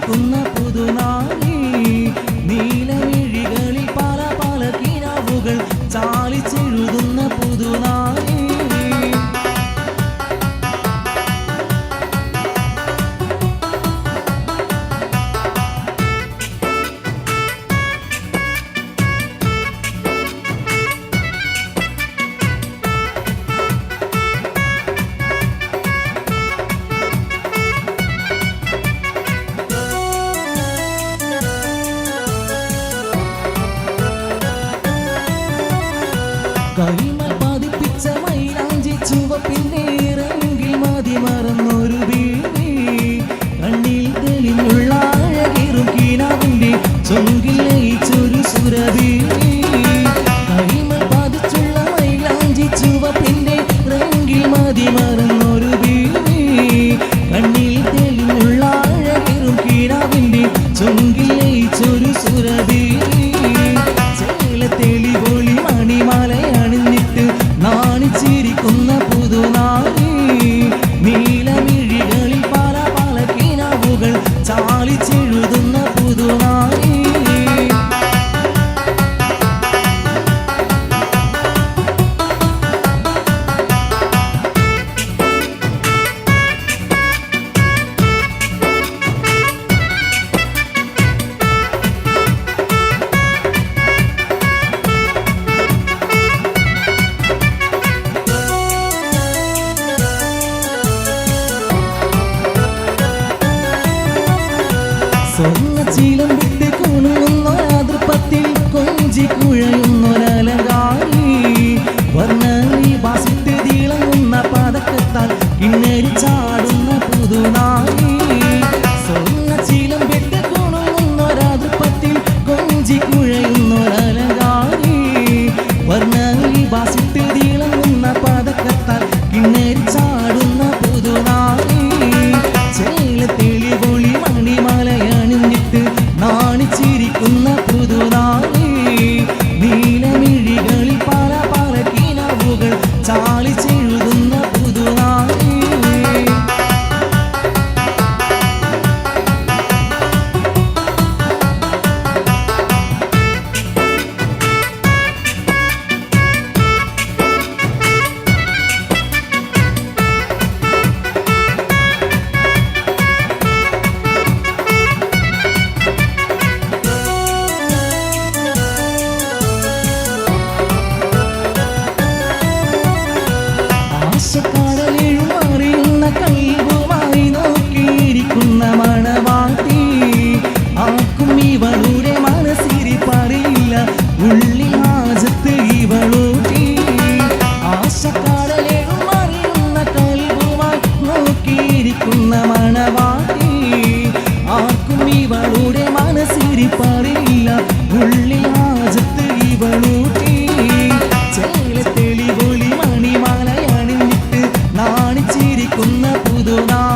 ചിരിക്കുന്ന പുതുനാളി നീലമിഴികളിൽ പല പല കിനാവുകൾ ചാലിച്ചെഴുതുന്ന പുതുനാളി കൈമൽ പതിപ്പിച്ച മൈലാഞ്ചി ചുവപ്പിന്റെ ഇറങ്ങിൽ മതി മറന്നൊരു വീണി കണ്ണിൽ തെളിഞ്ഞുള്ള അഴകേറും കിനാവിന്റെ ചൊങ്കിൽ ലയിച്ചൊരു സുരഭീണി കൈമൽ പതിച്ചുള്ള മൈലാഞ്ചി ചുവപ്പിന്റെ ഇറങ്ങിൽ മതി മറന്നൊരു വീണി കണ്ണിൽ തെളിഞ്ഞുള്ള അഴകേറും കിനാവിന്റെ ചൊങ്കിൽ ലയിച്ചൊരു സുരഭീണി തെളിപൊളി മണിമാലയണിഞ്ഞിട്ട് നാണിച്ചിരിക്കുന്ന പുതുനാളി നീലമിഴികളിൽ പല പല കിനാവുകൾ ചാലിച്ചെഴുതുന്ന പുതുനാളി സ്വർണ്ണച്ചീലം വിട്ട് കുണുങ്ങുന്നൊരാതൃപ്പത്തിൽ കൊഞ്ചി കുഴയുന്നൊരലങ്കാരി വർണ്ണലിബാസിട്ട് തിളങ്ങുന്ന പതക്കത്താൽ കിന്നരി ചാടുന്ന പുതുനാളി സ്വർണ്ണച്ചീലം വിട്ട് കുണുങ്ങുന്നൊരാതൃപ്പത്തിൽ കൊഞ്ചി കുഴയുന്നൊരലങ്കാരി വർണ്ണലിബാസിട്ട് തിളങ്ങുന്ന പതക്കത്താൽ കിന്നരി ചാടുന്ന പുതുനാളി തെളിപൊളി മണിമാലയണിഞ്ഞിട്ട് നാണിച്ചിരിക്കുന്ന പുതുനാളി നീലമിഴികളിൽ പല പല കിനാവുകൾ ചാലിച്ചെഴുതുന്ന പുതുനാളി ആശക്കടലിലും അറിയുന്ന കൽവുമായി നോക്കിയിരിക്കുന്ന മണവാട്ടി ആർക്കും ഇവളുടെ മനസ്സിരിപ്പറിയില്ല ഉള്ളിൽ ഹാജത്ത് ഇവളൂട്ടി ആശക്കടലിലും അറിയുന്ന കൽവുമായി നോക്കിയിരിക്കുന്ന മണവാട്ടി ആർക്കും ഇവളുടെ മനസ്സിരിപ്പറിയില്ല ഉള്ളിൽ ഹാജത്ത് ഇവളൂട്ടി തെളിപൊളി മണിമാലയണിഞ്ഞിട്ട് നാണിച്ചിരിക്കുന്ന പുതുനാളി